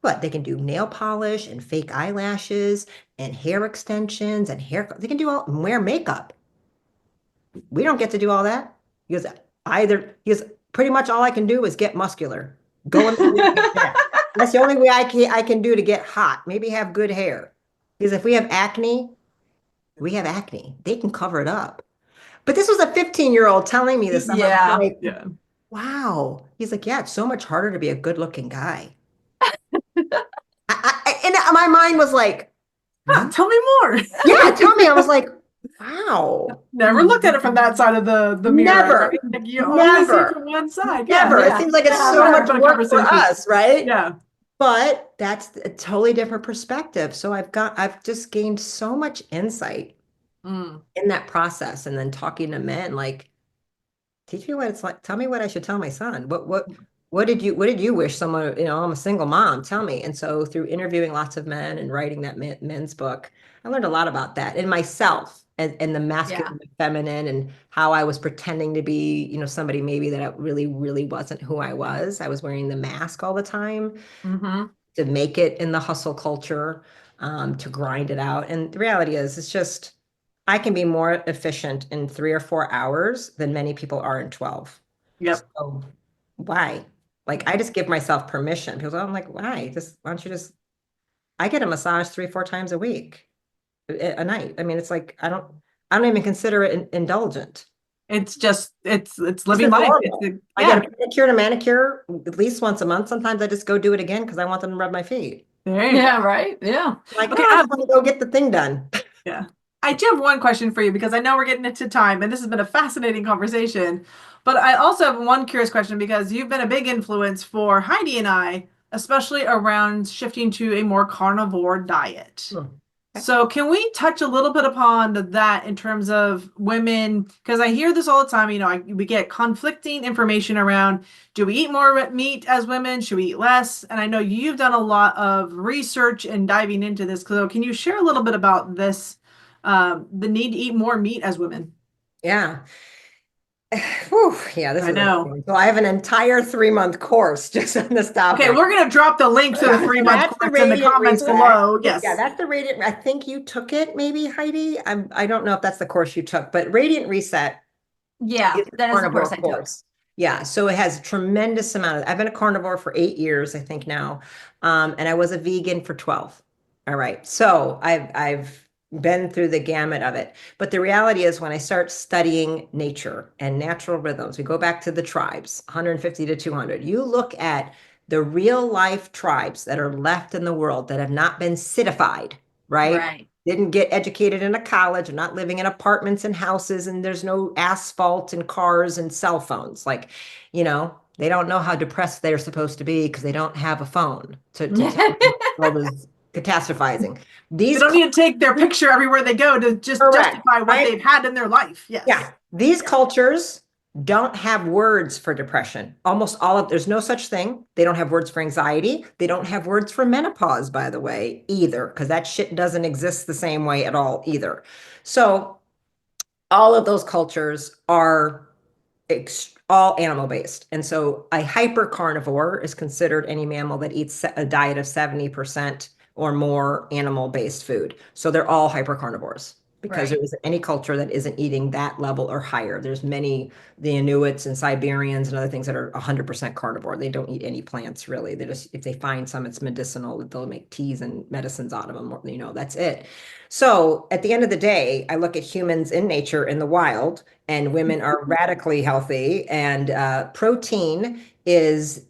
what? They can do nail polish and fake eyelashes and hair extensions and hair, they can do all, and wear makeup. We don't get to do all that. He goes, pretty much all I can do is get muscular. Go in the gym and get jacked. That's the only way I can do to get hot. Maybe have good hair. Because if we have acne, we have acne. They can cover it up. But this was a 15-year-old telling me this. I'm Yeah. like, Yeah. wow. He's like, yeah, it's so much harder to be a good-looking guy. And my mind was like, Ah, really? tell me more. Yeah, tell me. I was like, wow. Never looked at it from that side of the mirror, Never, right? Like you only see never. from one side. Yeah. Never. It Yeah. seems like it's Yeah, I've so had much fun work for conversations. us, right? Yeah. But that's a totally different perspective. So I've just gained so much insight Mm. in that process. And then talking to men, like, teach me what it's like. Tell me what I should tell my son. what did you wish someone, I'm a single mom, tell me. And so through interviewing lots of men and writing that men's book, I learned a lot about that in myself and the Yeah. masculine and feminine and how I was pretending to be, somebody maybe that I really, really wasn't who I was. I was wearing the mask all the time Mm-hmm. to make it in the hustle culture, to grind it out. And the reality is, it's just, I can be more efficient in 3 or 4 hours than many people are in 12. Yep. So why? Like, I just give myself permission. People go, I'm like, why? Why don't you just, I get a massage 3, 4 times a week, a night. I mean, it's like, I don't even consider it indulgent. It's just it's This living is life. normal. I Yeah. get a pedicure and a manicure at least once a month. Sometimes I just go do it again because I want them to rub my feet. There you go. Yeah, right. Yeah. Like, no, Okay, I just want to go get the thing done. yeah. I do have one question for you because I know we're getting into time and this has been a fascinating conversation. But I also have one curious question because you've been a big influence for Heidi and I, especially around shifting to a more carnivore diet. Hmm. Okay. So can we touch a little bit upon that in terms of women? Because I hear this all the time, we get conflicting information around, do we eat more meat as women? Should we eat less? And I know you've done a lot of research and diving into this. So can you share a little bit about this, the need to eat more meat as women? Yeah. Whew, yeah, this I is know. amazing. So I have an entire 3 month course just on this Okay, topic. we're going to drop the link to the Yeah, so 3 month that's the course in the radiant comments reset. below. Yeah, Yes. that's the radiant. I think you took it, maybe, Heidi. I don't know if that's the course you took, but radiant reset Yeah, is a that is the carnivore course I took. course. Yeah, so it has a tremendous amount of, I've been a carnivore for 8 years, I think now. And I was a vegan for 12. All right. So I've been through the gamut of it. But the reality is when I start studying nature and natural rhythms, we go back to the tribes, 150 to 200. You look at the real life tribes that are left in the world that have not been citified, right? Right. Didn't get educated in a college, are not living in apartments and houses, and there's no asphalt and cars and cell phones. Like, they don't know how depressed they're supposed to be because they don't have a phone to tell them the world is catastrophizing. They These don't need to take their picture everywhere they go to just correct, justify what right? they've had in their life. Yeah, Yes. these Yeah. cultures don't have words for depression. Almost all of there's no such thing. They don't have words for anxiety. They don't have words for menopause, by the way, either, because that shit doesn't exist the same way at all either. So all of those cultures are all animal based. And so a hyper carnivore is considered any mammal that eats a diet of 70% or more animal based food. So they're all hyper carnivores because there Right. isn't any culture that isn't eating that level or higher. There's many, the Inuits and Siberians and other things that are 100% carnivore. They don't eat any plants really. They just, if they find some, it's medicinal. They'll make teas and medicines out of them. That's it. So at the end of the day, I look at humans in nature in the wild and women are radically healthy. And protein is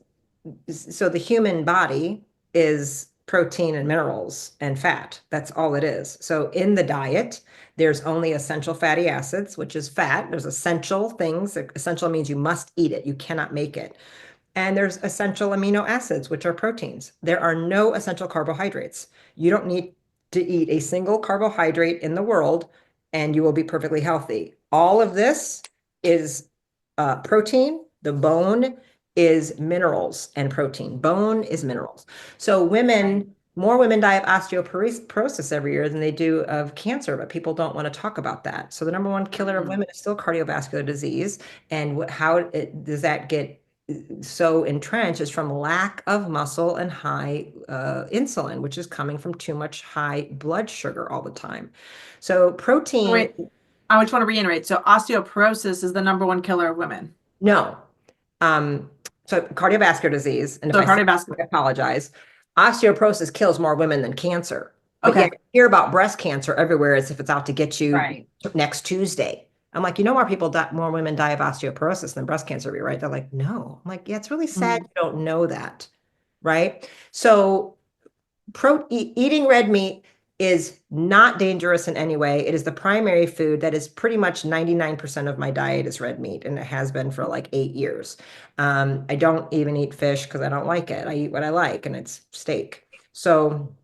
so the human body is protein and minerals and fat. That's all it is. So in the diet, there's only essential fatty acids, which is fat. There's essential things. Essential means you must eat it, you cannot make it. And there's essential amino acids, which are proteins. There are no essential carbohydrates. You don't need to eat a single carbohydrate in the world and you will be perfectly healthy. All of this is protein. The bone is minerals and protein. Bone is minerals. So Right. more women die of osteoporosis every year than they do of cancer, but people don't want to talk about that. So the number one killer of women is still cardiovascular disease. And does that get so entrenched is from lack of muscle and high insulin, which is coming from too much high blood sugar all the time. So protein, Wait, I just want to reiterate. So osteoporosis is the number one killer of women. no. Um, so cardiovascular disease, and if So I say cardiovascular. I apologize, osteoporosis kills more women than cancer. But Okay. yet you hear about breast cancer everywhere as if it's out to get you Right. next Tuesday. I'm like, more women die of osteoporosis than breast cancer, right? They're like, no. I'm like, yeah, it's really sad Mm. you don't know that, right? So eating red meat is not dangerous in any way. It is the primary food that is pretty much 99% of my diet is red meat, and it has been for like 8 years. I don't even eat fish because I don't like it. I eat what I like, and it's steak. So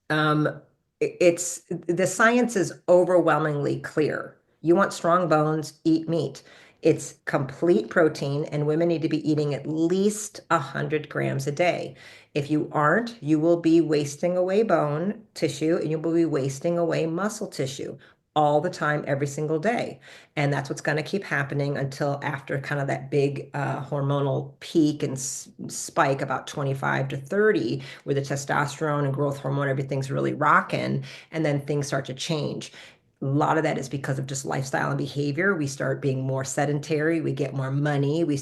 the science is overwhelmingly clear. You want strong bones, eat meat. It's complete protein, and women need to be eating at least 100 grams a day. If you aren't, you will be wasting away bone tissue and you will be wasting away muscle tissue all the time, every single day. And that's what's going to keep happening until after kind of that big hormonal peak and spike about 25 to 30, where the testosterone and growth hormone, everything's really rocking, and then things start to change. A lot of that is because of just lifestyle and behavior. We start being more sedentary. We get more money. We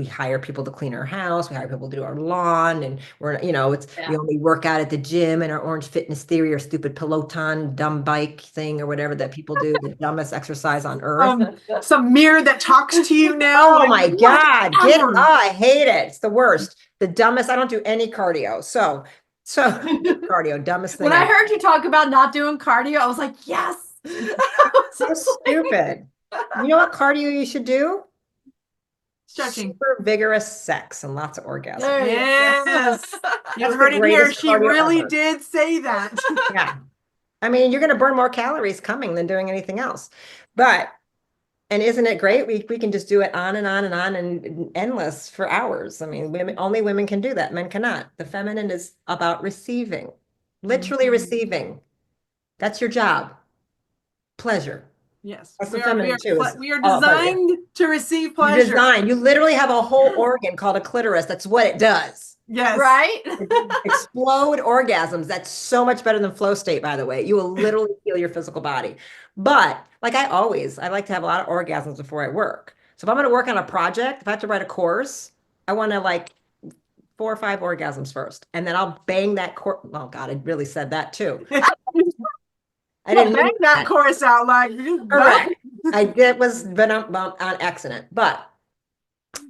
hire people to clean our house. We hire people to do our lawn, and we only work out at the gym and our Orange Fitness Theory or stupid Peloton dumb bike thing or whatever that people do, the dumbest exercise on earth. Some mirror that talks to you now. Oh my God. I hate it. It's the worst. The dumbest. I don't do any cardio. So cardio, dumbest thing. When I heard you talk about not doing cardio, I was like, yes. So stupid. You know what cardio you should do? Stretching. Super vigorous sex and lots of orgasms. Yes. You heard it here. She really did say that. Yeah. I mean, you're going to burn more calories coming than doing anything else. And isn't it great? We can just do it on and on and on and endless for hours. I mean, only women can do that. Men cannot. The feminine is about receiving, literally receiving. That's your job. Pleasure. Yes. That's the feminine too. We are designed to receive pleasure. You literally have a whole organ called a clitoris. That's what it does. Yes. Right? Explode orgasms. That's so much better than flow state, by the way. You will literally feel your physical body. But like I like to have a lot of orgasms before I work. So if I'm going to work on a project, if I have to write a course, I want to like 4 or 5 orgasms first. And then I'll bang that course. Oh God, I really said that too. I didn't bang that chorus out like correct. I did was been on accident. But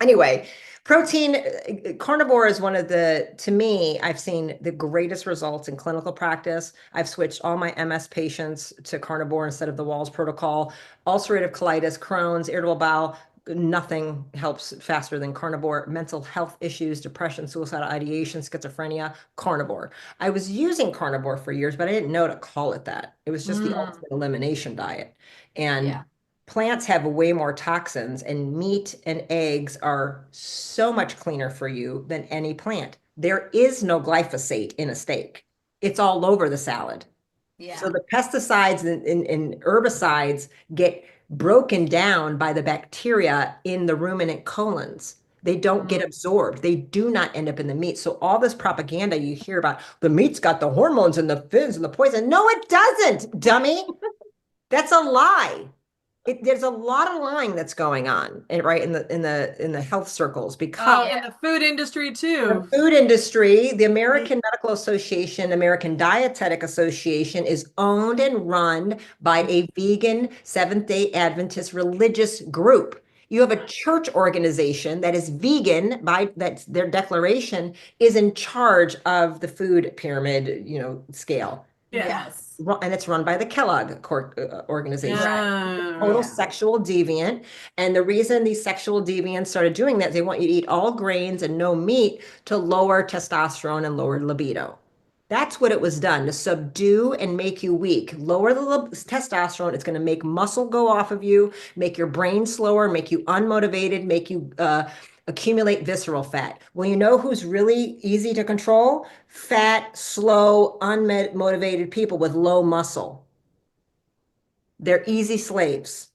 anyway, protein carnivore is one of to me, I've seen the greatest results in clinical practice. I've switched all my MS patients to carnivore instead of the Walls protocol. Ulcerative colitis, Crohn's, irritable bowel, nothing helps faster than carnivore. Mental health issues, depression, suicidal ideation, schizophrenia, carnivore. I was using carnivore for years, but I didn't know to call it that. It was just the ultimate elimination diet. And plants have way more toxins, and meat and eggs are so much cleaner for you than any plant. There is no glyphosate in a steak. It's all over the salad. Yeah. So the pesticides and herbicides get broken down by the bacteria in the ruminant colons. They don't get absorbed. They do not end up in the meat. So all this propaganda you hear about the meat's got the hormones and the fins and the poison. No, it doesn't, dummy. That's a lie. There's a lot of lying that's going on, right, in the health circles, because in the food industry too. The food industry, the American Medical Association, American Dietetic Association is owned and run by a vegan Seventh-day Adventist religious group. You have a church organization that is vegan, that's their declaration, is in charge of the food pyramid, scale. Yes. And it's run by the Kellogg organization. Total sexual deviant. And the reason these sexual deviants started doing that, they want you to eat all grains and no meat to lower testosterone and lower libido. That's what it was done, to subdue and make you weak. Lower the testosterone. It's going to make muscle go off of you, make your brain slower, make you unmotivated, make you accumulate visceral fat. Well, you know who's really easy to control? Fat, slow, unmotivated people with low muscle. They're easy slaves.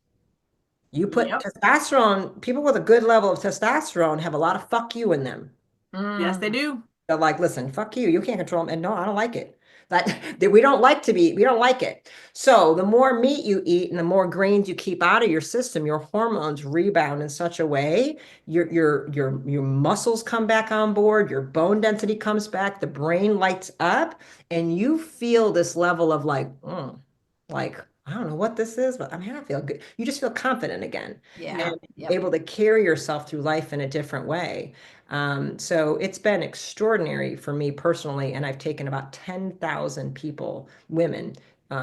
You put testosterone, people with a good level of testosterone have a lot of fuck you in them. Yes, they do. They're like, listen, fuck you. You can't control them. And no, I don't like it. We don't like it. So the more meat you eat and the more grains you keep out of your system, your hormones rebound in such a way, your muscles come back on board, your bone density comes back, the brain lights up, and you feel this level of like, I don't know what this is, but I feel good. You just feel confident again. Yeah. And able to carry yourself through life in a different way. So it's been extraordinary for me personally. And I've taken about 10,000 women,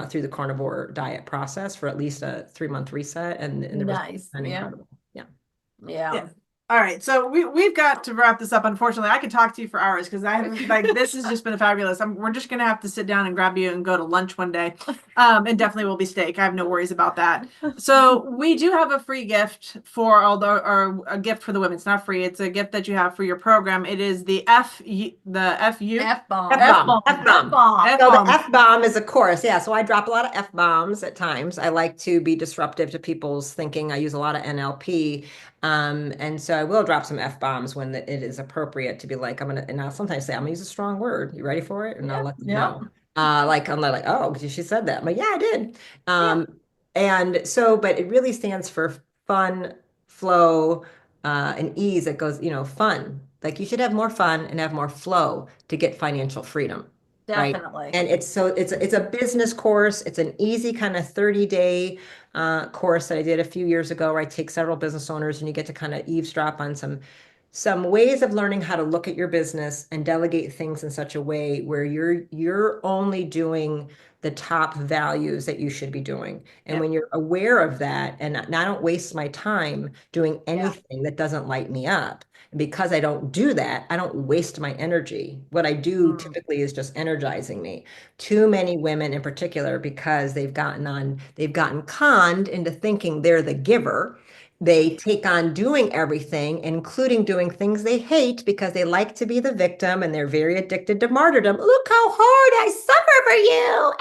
through the carnivore diet process for at least a 3-month reset. And the nice. incredible. Yeah. All right, so we've got to wrap this up. Unfortunately, I could talk to you for hours because I have like this has just been fabulous. We're just gonna have to sit down and grab you and go to lunch one day, and definitely will be steak. I have no worries about that. So we do have a free gift for or a gift for the women. It's not free. It's a gift that you have for your program. It is the FU. F-bomb. F-bomb. F-bomb. So the F-bomb. F-bomb is a course. Yeah. So I drop a lot of F-bombs at times. I like to be disruptive to people's thinking. I use a lot of NLP. And so I will drop some F-bombs when it is appropriate to be like, and I'll sometimes say, I'm gonna use a strong word. You ready for it? And I'll let them know. Like, I'm like, oh, she said that. I'm like, yeah, I did. And so, but it really stands for fun, flow, and ease. It goes, fun. Like you should have more fun and have more flow to get financial freedom. Right. Definitely. And it's a business course. It's an easy kind of 30-day course that I did a few years ago where I take several business owners and you get to kind of eavesdrop on some ways of learning how to look at your business and delegate things in such a way where you're only doing the top values that you should be doing. And when you're aware of that, and I don't waste my time doing anything that doesn't light me up. And because I don't do that, I don't waste my energy. What I do typically is just energizing me. Too many women in particular, because they've gotten conned into thinking they're the giver. They take on doing everything, including doing things they hate because they like to be the victim and they're very addicted to martyrdom. Look how hard I suffer for you.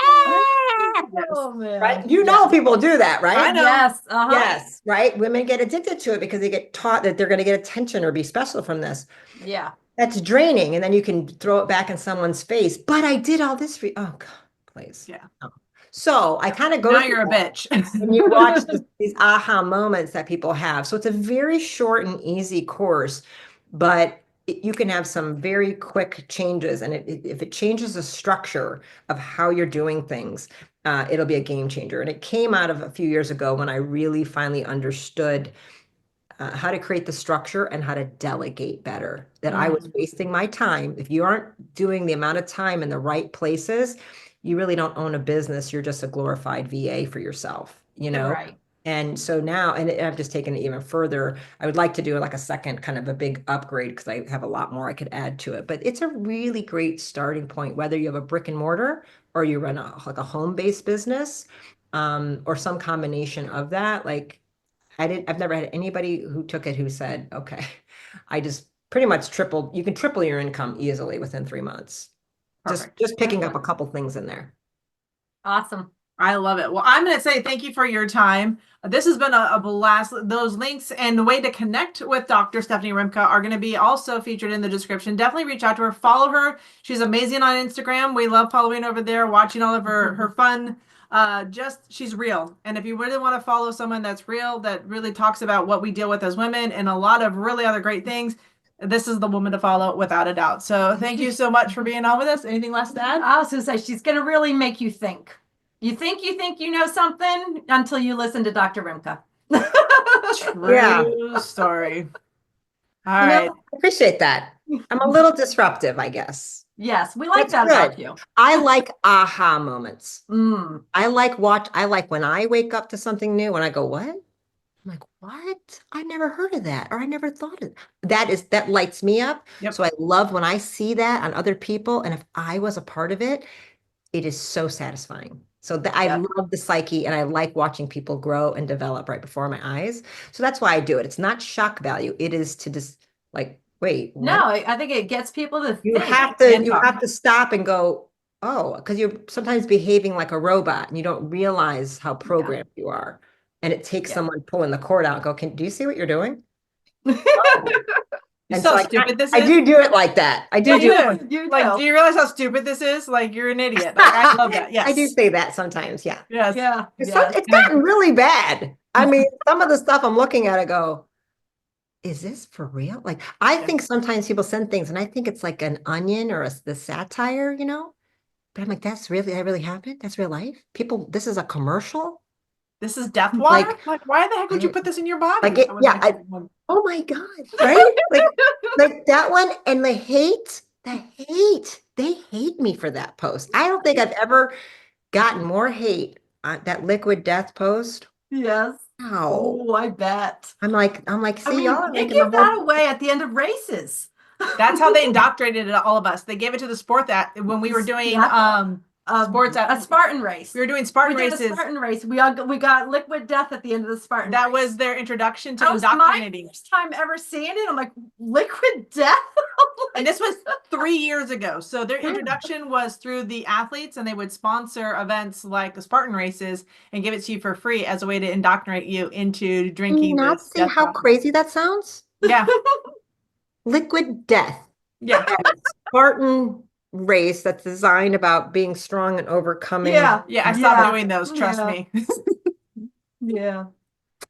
Oh, man. Right? You know people do that, right? I know. Yes. Yes, right? Women get addicted to it because they get taught that they're going to get attention or be special from this. Yeah. That's draining. And then you can throw it back in someone's face. But I did all this for you. Oh, God, please. Yeah. No. So I kind of go Now through you're a that. bitch. And you watch these aha moments that people have. So it's a very short and easy course, but you can have some very quick changes. And if it changes the structure of how you're doing things, it'll be a game changer. And it came out of a few years ago when I really finally understood how to create the structure and how to delegate better. That I was wasting my time. If you aren't doing the amount of time in the right places, you really don't own a business. You're just a glorified VA for yourself, Right. And so now, and I've just taken it even further. I would like to do like a second kind of a big upgrade because I have a lot more I could add to it. But it's a really great starting point, whether you have a brick and mortar or you run like a home-based business, or some combination of that. Like I've never had anybody who took it who said, okay, I just pretty much you can triple your income easily within 3 months. Perfect. Just picking up a couple things in there. Awesome. I love it. Well, I'm going to say thank you for your time. This has been a blast. Those links and the way to connect with Dr. Stephanie Rimka are going to be also featured in the description. Definitely reach out to her. Follow her. She's amazing on Instagram. We love following over there, watching all of her fun. She's real. And if you really want to follow someone that's real, that really talks about what we deal with as women and a lot of really other great things, this is the woman to follow without a doubt. So thank you so much for being on with us. Anything less to add? I was going to say, she's going to really make you think. You think you know something until you listen to Dr. Rimka. True story. All right. I appreciate that. I'm a little disruptive, I guess. Yes, we like That's that good. about you. I like aha moments. Mm. I like when I wake up to something new and I go, what? I'm like, what? I never heard of that, or I never thought of that lights me up. Yep. So I love when I see that on other people. And if I was a part of it, it is so satisfying. So I love the psyche and I like watching people grow and develop right before my eyes. So that's why I do it. It's not shock value. It is to just like, wait, what? No, I think it gets people to You think. have to stop and go, oh, because you're sometimes behaving like a robot and you don't realize how programmed you are. And it takes someone pulling the cord out and go, do you see what you're doing? You see how stupid this is? I do it like that. I do Yeah, do it. You Like, know. do you realize how stupid this is? Like, you're an idiot. Like, I love that. Yes. I do say that sometimes. Yeah. Yes. Yeah. It's Yes. gotten really bad. I mean, some of the stuff I'm looking at, I go, is this for real? Like, I think sometimes people send things and I think it's like an onion or the satire, but I'm like, that really happened? That's real life? People, this is a commercial? This is death water? Like why the heck would you put this in your body? Oh my God, right? like that one, and they hate, they hate me for that post. I don't think I've ever gotten more hate on that liquid death post. Yes. Wow. Oh, I bet. I'm like, I see, mean, y'all are they making the give that whole. away at the end of races. That's how they indoctrinated all of us. They gave it to the sport that when we were doing Yeah. sports A at Spartan race. we were doing Spartan We did a races. Spartan race. We got liquid death at the end of the Spartan That race. was their introduction to That was my indoctrinating. first time ever seeing it. I'm like, liquid death? And this was 3 years ago. So their introduction was through the athletes, and they would sponsor events like the Spartan races and give it to you for free as a way to indoctrinate you into Can you drinking not this see death how product. crazy that sounds? Yeah. Liquid death. Yeah. Spartan race that's designed about being strong and overcoming. Yeah. Yeah. I stopped Yeah. doing those. Trust Yeah. me. Yeah.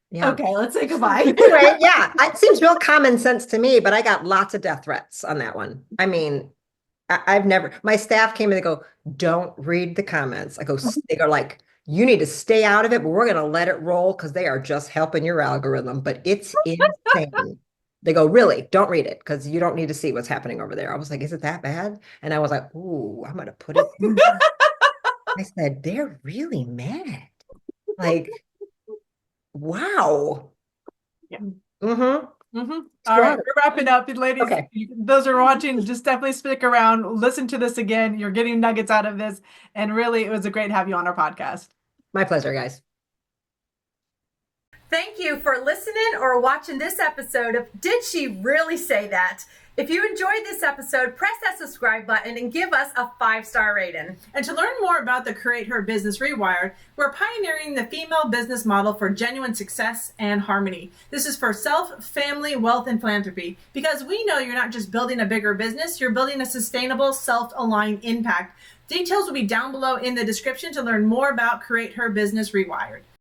Yeah. Okay, let's say goodbye. Anyway, yeah, it seems real common sense to me, but I got lots of death threats on that one. I mean, I've never, my staff came and they go, don't read the comments. I go, they go like, you need to stay out of it, but we're going to let it roll because they are just helping your algorithm, but it's insane. They go, really, don't read it because you don't need to see what's happening over there. I was like, is it that bad? And I was like, ooh, I'm going to put it in. I said, they're really mad. Like, wow. Yeah. Mm-hmm. All right, we're wrapping up. Ladies, Okay. those who are watching, just definitely stick around. Listen to this again. You're getting nuggets out of this. And really, it was a great to have you on our podcast. My pleasure, guys. Thank you for listening or watching this episode of Did She Really Say That? If you enjoyed this episode, press that subscribe button and give us a 5-star rating. And to learn more about the Create Her Business Rewired, we're pioneering the female business model for genuine success and harmony. This is for self, family, wealth, and philanthropy. Because we know you're not just building a bigger business, you're building a sustainable, self-aligned impact. Details will be down below in the description to learn more about Create Her Business Rewired.